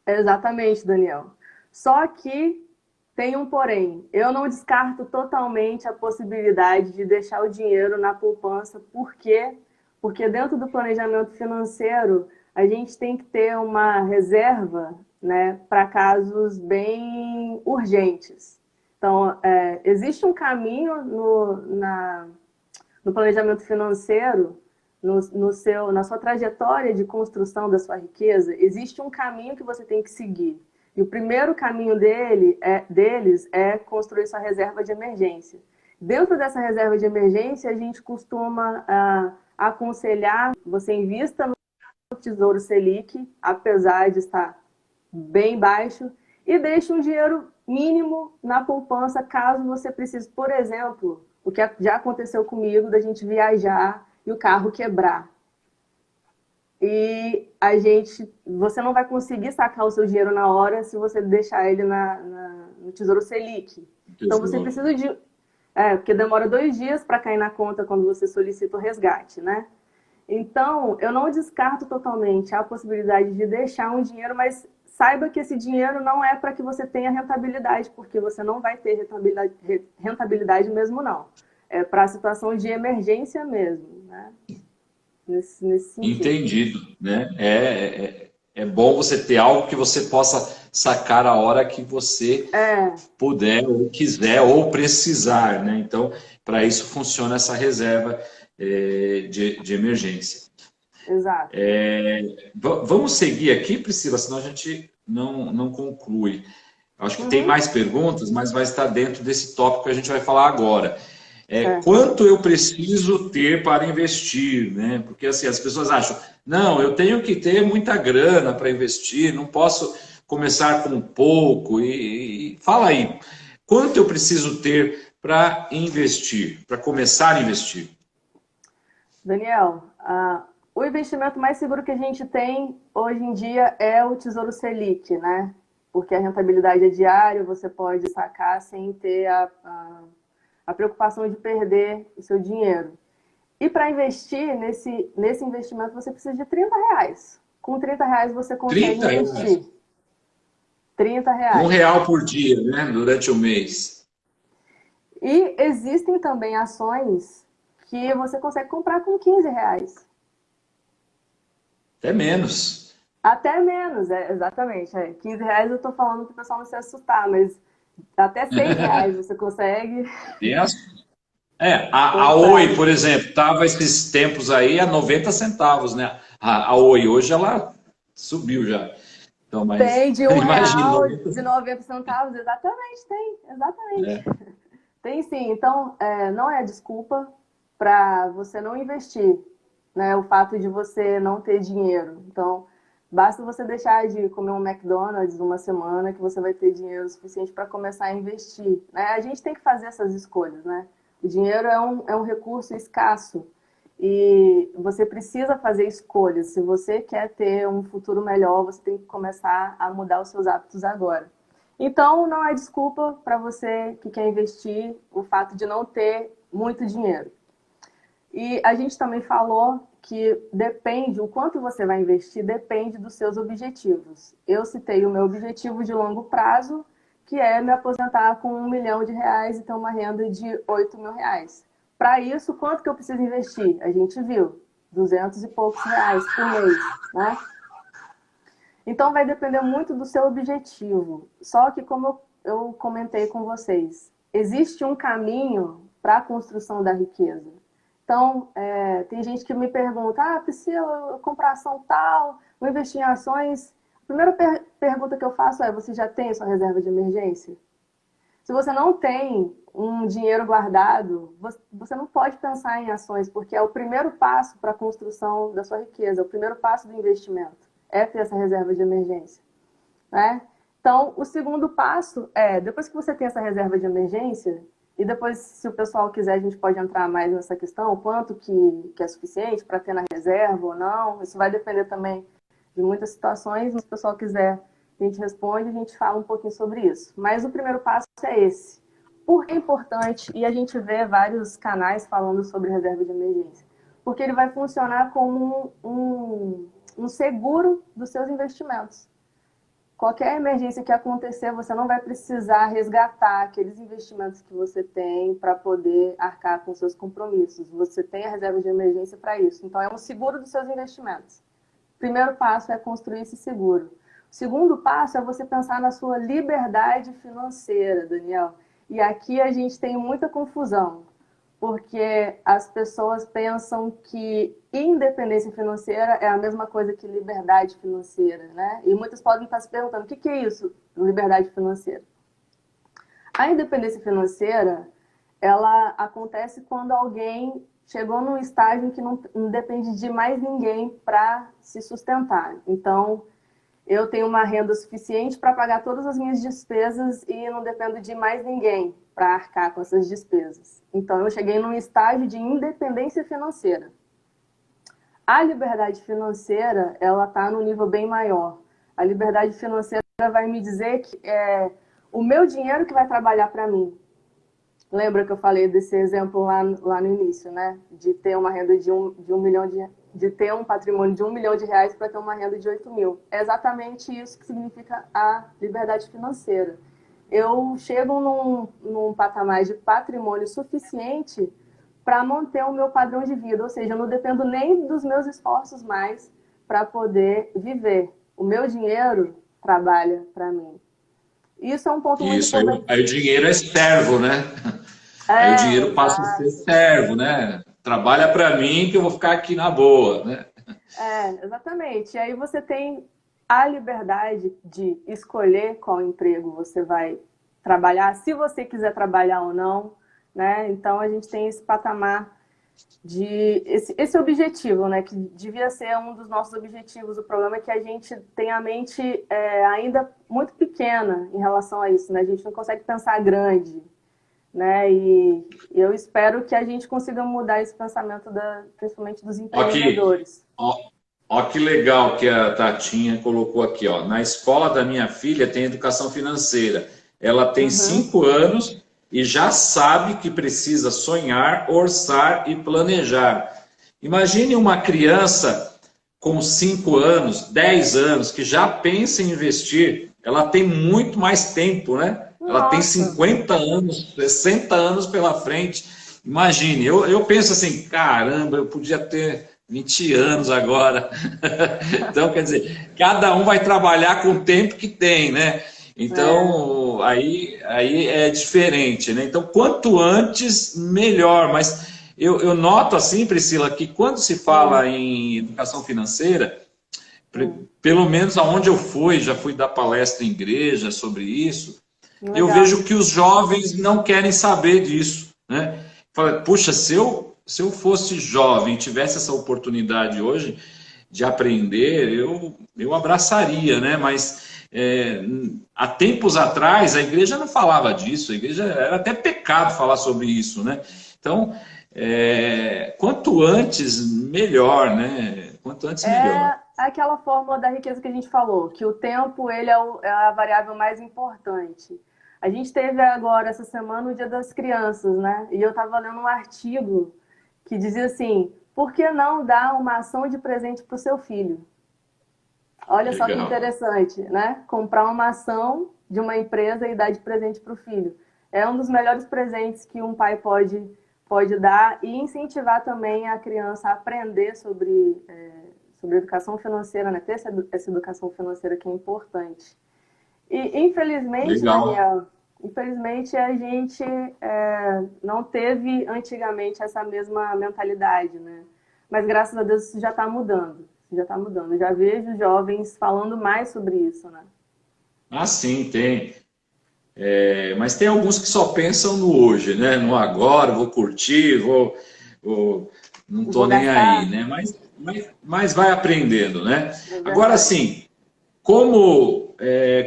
Exatamente, Daniel. Só que tem um porém. Eu não descarto totalmente a possibilidade de deixar o dinheiro na poupança. Por quê? Porque dentro do planejamento financeiro, a gente tem que ter uma reserva, né, para casos bem urgentes. Então, existe um caminho no planejamento financeiro, na sua trajetória de construção da sua riqueza, existe um caminho que você tem que seguir. E o primeiro caminho deles é construir sua reserva de emergência. Dentro dessa reserva de emergência, a gente costuma aconselhar você invista no Tesouro Selic, apesar de estar bem baixo, e deixe um dinheiro mínimo na poupança caso você precise, por exemplo, o que já aconteceu comigo, da gente viajar e o carro quebrar. E você não vai conseguir sacar o seu dinheiro na hora se você deixar ele no Tesouro Selic. Então você precisa Porque demora 2 dias para cair na conta quando você solicita o resgate, né? Então, eu não descarto totalmente a possibilidade de deixar um dinheiro, mas saiba que esse dinheiro não é para que você tenha rentabilidade, porque você não vai ter rentabilidade mesmo, não. É para a situação de emergência mesmo, né? Nesse sentido. Entendido, né? É bom você ter algo que você possa sacar a hora que você puder, ou quiser, ou precisar, né? Então, para isso funciona essa reserva de emergência. Exato. Vamos seguir aqui, Priscila, senão a gente não conclui. Acho que tem mais perguntas, mas vai estar dentro desse tópico que a gente vai falar agora. Quanto eu preciso ter para investir, né? Porque assim, as pessoas acham, não, eu tenho que ter muita grana para investir, não posso começar com pouco. E fala aí, quanto eu preciso ter para investir, para começar a investir? Daniel, o investimento mais seguro que a gente tem hoje em dia é o Tesouro Selic, né? Porque a rentabilidade é diária, você pode sacar sem ter a preocupação de perder o seu dinheiro. E para investir nesse investimento, você precisa de R$30. Com R$30 você consegue investir. R$30. R$1 por dia, né? Durante o mês. E existem também ações que você consegue comprar com R$15. Até menos. Até menos, exatamente. R$15 eu estou falando para o pessoal não se assustar, mas até R$6 você consegue. A Oi, por exemplo, estava esses tempos aí a 90 centavos, né? A Oi hoje ela subiu já. Então, mas tem de R$1, 90... de 90 centavos, exatamente, tem. Exatamente. Tem sim. Então, não é desculpa para você não investir, né? O fato de você não ter dinheiro. Então, basta você deixar de comer um McDonald's uma semana que você vai ter dinheiro suficiente para começar a investir, né? A gente tem que fazer essas escolhas, né? O dinheiro é um recurso escasso e você precisa fazer escolhas. Se você quer ter um futuro melhor, você tem que começar a mudar os seus hábitos agora. Então, não é desculpa para você que quer investir o fato de não ter muito dinheiro. E a gente também falou que depende, o quanto você vai investir depende dos seus objetivos. Eu citei o meu objetivo de longo prazo, que é me aposentar com R$1 milhão e ter uma renda de R$8 mil. Para isso, quanto que eu preciso investir? A gente viu, 200 e poucos reais por mês, né? Então, vai depender muito do seu objetivo. Só que, como eu comentei com vocês, existe um caminho para a construção da riqueza. Então, tem gente que me pergunta, Priscila, eu comprar ação tal, vou investir em ações. A primeira pergunta que eu faço é, você já tem a sua reserva de emergência? Se você não tem um dinheiro guardado, você não pode pensar em ações, porque é o primeiro passo para a construção da sua riqueza, é o primeiro passo do investimento, é ter essa reserva de emergência, né? Então, o segundo passo é, depois que você tem essa reserva de emergência, e depois, se o pessoal quiser, a gente pode entrar mais nessa questão, o quanto que é suficiente para ter na reserva ou não. Isso vai depender também de muitas situações. Se o pessoal quiser, a gente responde, a gente fala um pouquinho sobre isso. Mas o primeiro passo é esse. Por que é importante? E a gente vê vários canais falando sobre reserva de emergência. Porque ele vai funcionar como um seguro dos seus investimentos. Qualquer emergência que acontecer, você não vai precisar resgatar aqueles investimentos que você tem para poder arcar com seus compromissos. Você tem a reserva de emergência para isso. Então, é um seguro dos seus investimentos. O primeiro passo é construir esse seguro. O segundo passo é você pensar na sua liberdade financeira, Daniel. E aqui a gente tem muita confusão, porque as pessoas pensam que independência financeira é a mesma coisa que liberdade financeira, né? E muitas podem estar se perguntando, o que é isso, liberdade financeira? A independência financeira, ela acontece quando alguém chegou num estágio em que não depende de mais ninguém para se sustentar. Então, eu tenho uma renda suficiente para pagar todas as minhas despesas e não dependo de mais ninguém para arcar com essas despesas. Então, eu cheguei num estágio de independência financeira. A liberdade financeira, ela está num nível bem maior. A liberdade financeira vai me dizer que é o meu dinheiro que vai trabalhar para mim. Lembra que eu falei desse exemplo lá no início, né? De ter uma renda de um milhão de ter um patrimônio de R$ 1 milhão para ter uma renda de 8 mil. É exatamente isso que significa a liberdade financeira. Eu chego num patamar de patrimônio suficiente para manter o meu padrão de vida, ou seja, eu não dependo nem dos meus esforços mais para poder viver. O meu dinheiro trabalha para mim. Isso é um ponto muito Isso, aí o importante. dinheiro é servo, né? Aí o É, dinheiro passa a ser exato. servo, né? Trabalha para mim que eu vou ficar aqui na boa, né? Exatamente. E aí você tem a liberdade de escolher qual emprego você vai trabalhar, se você quiser trabalhar ou não, né? Então a gente tem esse patamar de esse objetivo, né? Que devia ser um dos nossos objetivos. O problema é que a gente tem a mente ainda muito pequena em relação a isso, né? A gente não consegue pensar grande, né? E eu espero que a gente consiga mudar esse pensamento principalmente dos Aqui, empreendedores. ó, ó que legal que a Tatinha colocou aqui, ó. Na escola da minha filha tem educação financeira. Ela tem Uhum. 5 anos e já sabe que precisa sonhar, orçar e planejar. Imagine uma criança com 5 anos, 10 anos, que já pensa em investir. Ela tem muito mais tempo, né? Ela tem Nossa, 50 anos, 60 anos pela frente. Imagine, eu penso assim, caramba, eu podia ter 20 anos agora. Então, quer dizer, cada um vai trabalhar com o tempo que tem, né? é, Então, aí é diferente, né? Então, quanto antes, melhor. Mas eu noto assim, Priscila, que quando se hum, fala em educação financeira, hum, pelo menos aonde eu fui, já fui dar palestra em igreja sobre isso, eu legal. vejo que os jovens não querem saber disso, né? Fala, puxa, se eu fosse jovem e tivesse essa oportunidade hoje de aprender, eu abraçaria, né? Mas há tempos atrás a igreja não falava disso, a igreja era até pecado falar sobre isso, né? Então, quanto antes, melhor, né? Quanto antes, melhor. É aquela fórmula da riqueza que a gente falou, que o tempo ele é a variável mais importante. A gente teve agora, essa semana, o Dia das Crianças, né? E eu estava lendo um artigo que dizia assim, por que não dar uma ação de presente para o seu filho? Olha só que Legal. interessante, né? Comprar uma ação de uma empresa e dar de presente para o filho. É um dos melhores presentes que um pai pode dar e incentivar também a criança a aprender sobre educação financeira, né? Ter essa educação financeira que é importante. E, infelizmente, Legal. Daniel, infelizmente a gente não teve antigamente essa mesma mentalidade, né? Mas graças a Deus isso já está mudando. Já está mudando. Eu já vejo jovens falando mais sobre isso, né? Ah, sim, tem. Mas tem alguns que só pensam no hoje, né? No agora, vou curtir, não Eu tô vou nem aí, gastar, né? Mas vai aprendendo, né? é Agora verdade. sim,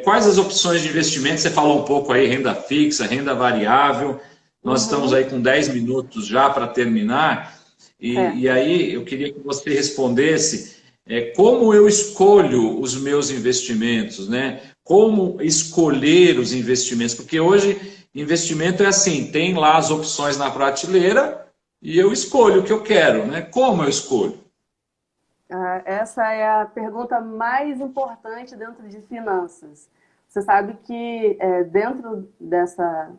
quais as opções de investimento? Você falou um pouco aí, renda fixa, renda variável. Nós estamos Uhum, aí com 10 minutos já para terminar. E certo. aí eu queria que você respondesse como eu escolho os meus investimentos, né? Como escolher os investimentos? Porque hoje investimento é assim, tem lá as opções na prateleira e eu escolho o que eu quero, né? Como eu escolho? Essa é a pergunta mais importante dentro de finanças. Você sabe que dentro dessa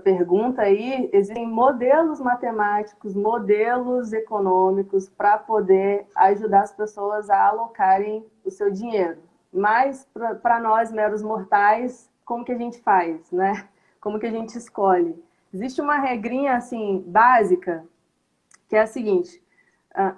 pergunta aí, existem modelos matemáticos, modelos econômicos para poder ajudar as pessoas a alocarem o seu dinheiro. Mas para nós, meros mortais, como que a gente faz, né? Como que a gente escolhe? Existe uma regrinha assim básica que é a seguinte,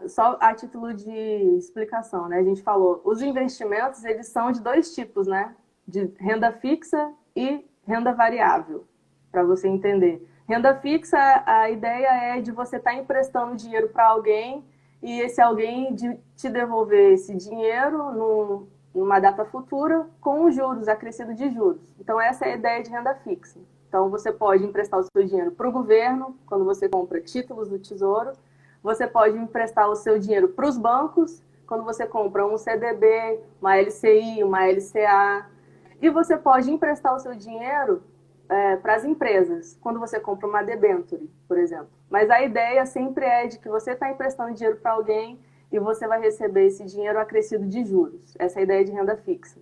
só a título de explicação, né? A gente falou, os investimentos eles são de dois tipos, né? De renda fixa e renda variável, para você entender. Renda fixa, a ideia é de você estar emprestando dinheiro para alguém e esse alguém de te devolver esse dinheiro numa data futura com os juros, acrescido de juros. Então, essa é a ideia de renda fixa. Então, você pode emprestar o seu dinheiro para o governo, quando você compra títulos do Tesouro. Você pode emprestar o seu dinheiro para os bancos, quando você compra um CDB, uma LCI, uma LCA. E você pode emprestar o seu dinheiro para as empresas, quando você compra uma debenture, por exemplo. Mas a ideia sempre é de que você está emprestando dinheiro para alguém e você vai receber esse dinheiro acrescido de juros. Essa é a ideia de renda fixa.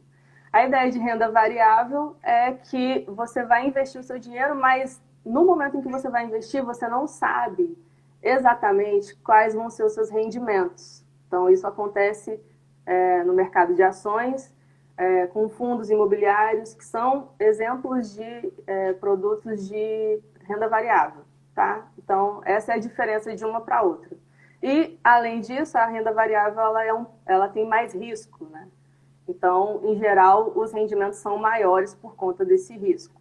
A ideia de renda variável é que você vai investir o seu dinheiro, mas no momento em que você vai investir, você não sabe exatamente quais vão ser os seus rendimentos. Então, isso acontece no mercado de ações, com fundos imobiliários, que são exemplos de produtos de renda variável. Tá? Então, essa é a diferença de uma para outra. E, além disso, a renda variável ela tem mais risco, né? Então, em geral, os rendimentos são maiores por conta desse risco.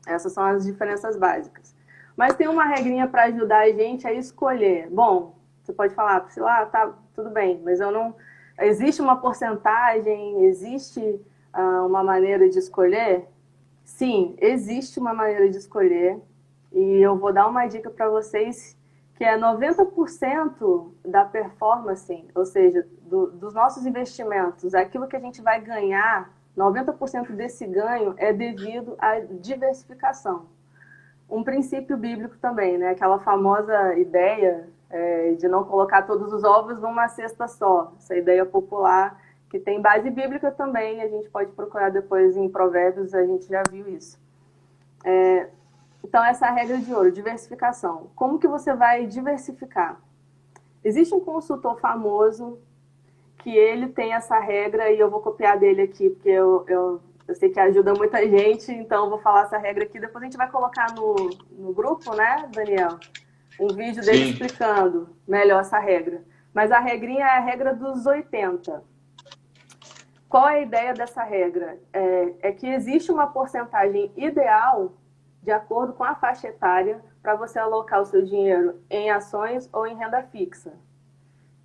Essas são as diferenças básicas. Mas tem uma regrinha para ajudar a gente a escolher. Bom, você pode falar, Priscila, tá, tudo bem, mas eu não... Existe uma porcentagem, existe uma maneira de escolher? Sim, existe uma maneira de escolher. E eu vou dar uma dica para vocês, que é 90% da performance, ou seja, dos nossos investimentos, aquilo que a gente vai ganhar, 90% desse ganho é devido à diversificação. Um princípio bíblico também, né? Aquela famosa ideia de não colocar todos os ovos numa cesta só. Essa ideia popular que tem base bíblica também, a gente pode procurar depois em Provérbios, a gente já viu isso. Então, essa é a regra de ouro, diversificação. Como que você vai diversificar? Existe um consultor famoso que ele tem essa regra e eu vou copiar dele aqui, porque eu sei que ajuda muita gente, então eu vou falar essa regra aqui. Depois a gente vai colocar no grupo, né, Daniel? Um vídeo dele explicando melhor essa regra. Mas a regrinha é a regra dos 80. Qual é a ideia dessa regra? É que existe uma porcentagem ideal de acordo com a faixa etária, para você alocar o seu dinheiro em ações ou em renda fixa.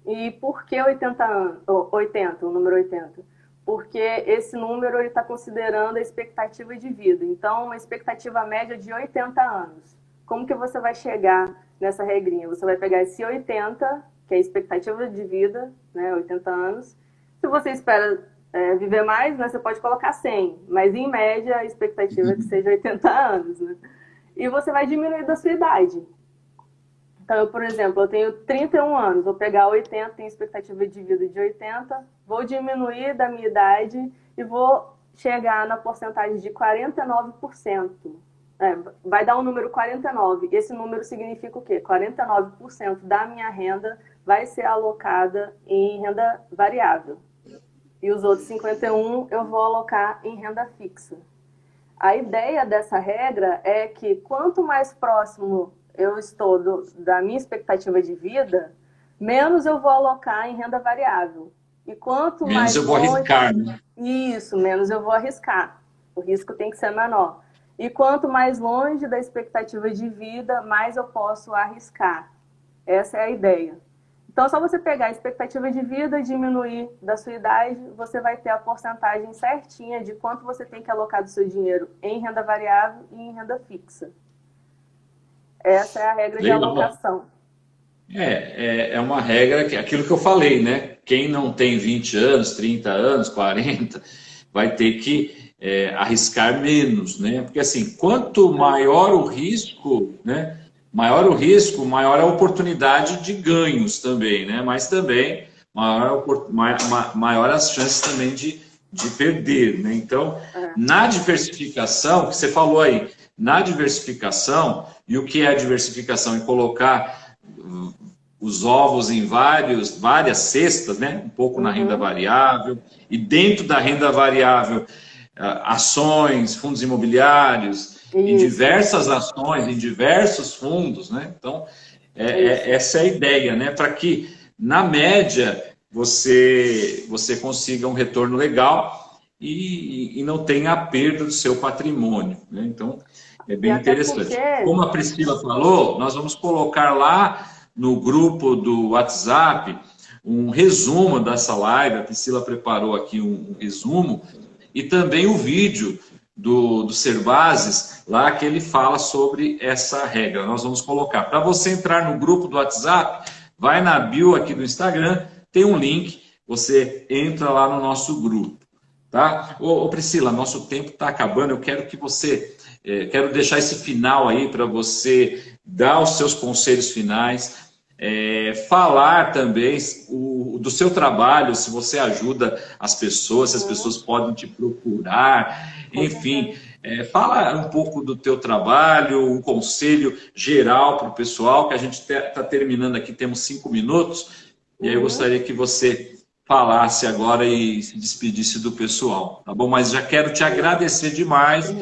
E por que 80, o número 80? Porque esse número está considerando a expectativa de vida. Então, uma expectativa média de 80 anos. Como que você vai chegar nessa regrinha? Você vai pegar esse 80, que é a expectativa de vida, né, 80 anos. Se você espera viver mais, né, você pode colocar 100, mas em média a expectativa é que seja 80 anos, né? E você vai diminuir da sua idade. Então, eu, por exemplo, eu tenho 31 anos, vou pegar 80, tenho expectativa de vida de 80, vou diminuir da minha idade e vou chegar na porcentagem de 49%. Vai dar um número 49. Esse número significa o quê? 49% da minha renda vai ser alocada em renda variável. E os outros 51% eu vou alocar em renda fixa. A ideia dessa regra é que quanto mais próximo eu estou da minha expectativa de vida, menos eu vou alocar em renda variável. E quanto menos mais eu vou arriscar, né? Isso, menos eu vou arriscar. O risco tem que ser menor. E quanto mais longe da expectativa de vida, mais eu posso arriscar. Essa é a ideia. Então, só você pegar a expectativa de vida, diminuir da sua idade, você vai ter a porcentagem certinha de quanto você tem que alocar do seu dinheiro em renda variável e em renda fixa. Essa é a regra de alocação. É uma regra, aquilo que eu falei, né? Quem não tem 20 anos, 30 anos, 40, vai ter que arriscar menos, né? Porque assim, quanto maior o risco, né? Maior o risco, maior a oportunidade de ganhos também, né? Mas também maior as chances também de perder, né? Então, na diversificação, que você falou aí, na diversificação, e o que é a diversificação? É colocar os ovos em várias cestas, né? Um pouco na renda variável, e dentro da renda variável, ações, fundos imobiliários, em diversas ações, em diversos fundos, né? Então, essa é a ideia, né? Para que, na média, você consiga um retorno legal e não tenha a perda do seu patrimônio, né? Então, é bem interessante. Como a Priscila falou, nós vamos colocar lá no grupo do WhatsApp um resumo dessa live. A Priscila preparou aqui um resumo e também o vídeo do Servazes, lá que ele fala sobre essa regra. Nós vamos colocar. Para você entrar no grupo do WhatsApp, vai na bio aqui do Instagram, tem um link, você entra lá no nosso grupo. Tá? Ô Priscila, nosso tempo está acabando. Eu quero que você, quero deixar esse final aí para você dar os seus conselhos finais, falar também do seu trabalho, se você ajuda as pessoas, se as pessoas podem te procurar, enfim. Fala um pouco do teu trabalho, um conselho geral para o pessoal, que a gente está terminando aqui, temos 5 minutos, e aí eu gostaria que você falasse agora e se despedisse do pessoal, tá bom? Mas já quero te agradecer demais.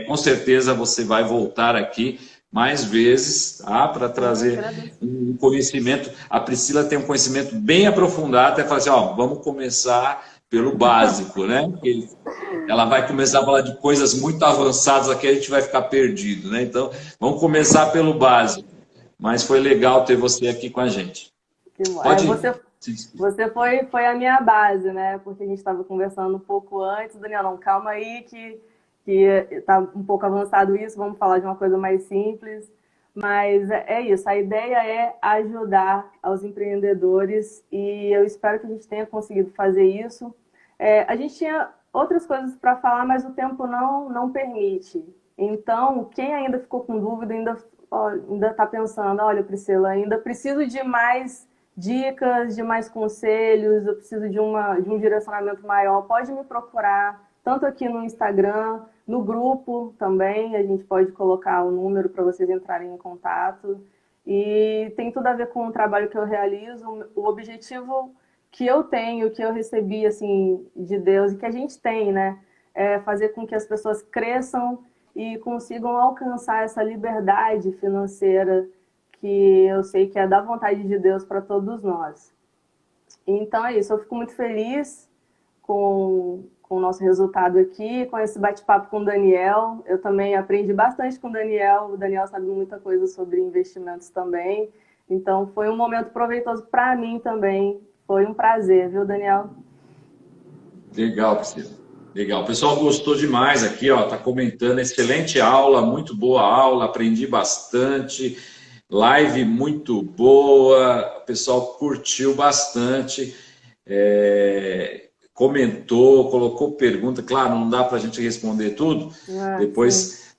Com certeza você vai voltar aqui mais vezes, tá? Para trazer um conhecimento. A Priscila tem um conhecimento bem aprofundado, até fazer, ó, vamos começar pelo básico, né? Porque ela vai começar a falar de coisas muito avançadas aqui, a gente vai ficar perdido, né? Então, vamos começar pelo básico. Mas foi legal ter você aqui com a gente. Pode ir. Você foi a minha base, né? Porque a gente estava conversando um pouco antes, Daniel, não, calma aí que está um pouco avançado isso, vamos falar de uma coisa mais simples. Mas é isso, a ideia é ajudar aos empreendedores e eu espero que a gente tenha conseguido fazer isso. A gente tinha outras coisas para falar, mas o tempo não permite. Então, quem ainda ficou com dúvida, ainda está pensando, olha, Priscila, ainda preciso de mais dicas, de mais conselhos, eu preciso de um direcionamento maior, pode me procurar, tanto aqui no Instagram, no grupo também, a gente pode colocar o número para vocês entrarem em contato. E tem tudo a ver com o trabalho que eu realizo, o objetivo que eu tenho, que eu recebi assim, de Deus, e que a gente tem, né? É fazer com que as pessoas cresçam e consigam alcançar essa liberdade financeira que eu sei que é da vontade de Deus para todos nós. Então é isso, eu fico muito feliz com o nosso resultado aqui, com esse bate-papo com o Daniel. Eu também aprendi bastante com o Daniel sabe muita coisa sobre investimentos também. Então foi um momento proveitoso para mim também. Foi um prazer, viu, Daniel? Legal, Priscila. Legal. O pessoal gostou demais aqui, ó, tá comentando. Excelente aula, muito boa aula, aprendi bastante. Live muito boa, o pessoal curtiu bastante, comentou, colocou pergunta. Claro, não dá para a gente responder tudo. Depois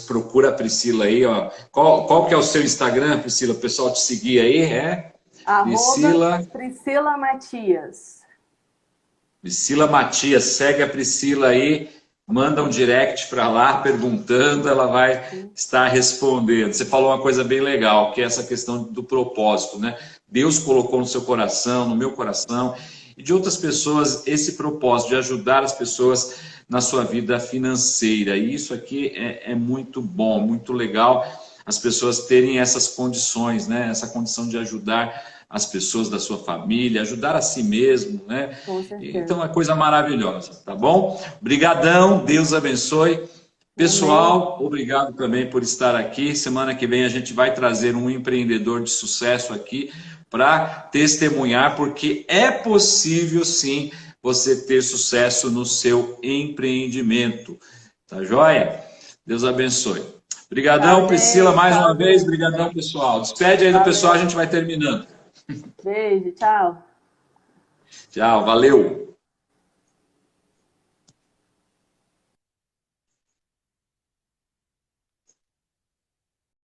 procura a Priscila aí, ó. Qual que é o seu Instagram, Priscila? O pessoal te seguir aí, Priscila Matias. Priscila Matias, segue a Priscila aí. Manda um direct para lá perguntando, ela vai estar respondendo. Você falou uma coisa bem legal, que é essa questão do propósito, né? Deus colocou no seu coração, no meu coração, e de outras pessoas, esse propósito de ajudar as pessoas na sua vida financeira. E isso aqui é muito bom, muito legal, as pessoas terem essas condições, né? Essa condição de ajudar as pessoas da sua família, ajudar a si mesmo, né? Com certeza. Então é coisa maravilhosa, tá bom? Obrigadão, Deus abençoe. Pessoal, obrigado também por estar aqui. Semana que vem a gente vai trazer um empreendedor de sucesso aqui para testemunhar, porque é possível sim você ter sucesso no seu empreendimento. Tá joia? Deus abençoe. Obrigadão, Priscila, mais uma vez. Obrigadão, pessoal. Despede aí do pessoal, a gente vai terminando. Beijo, tchau. Tchau, valeu.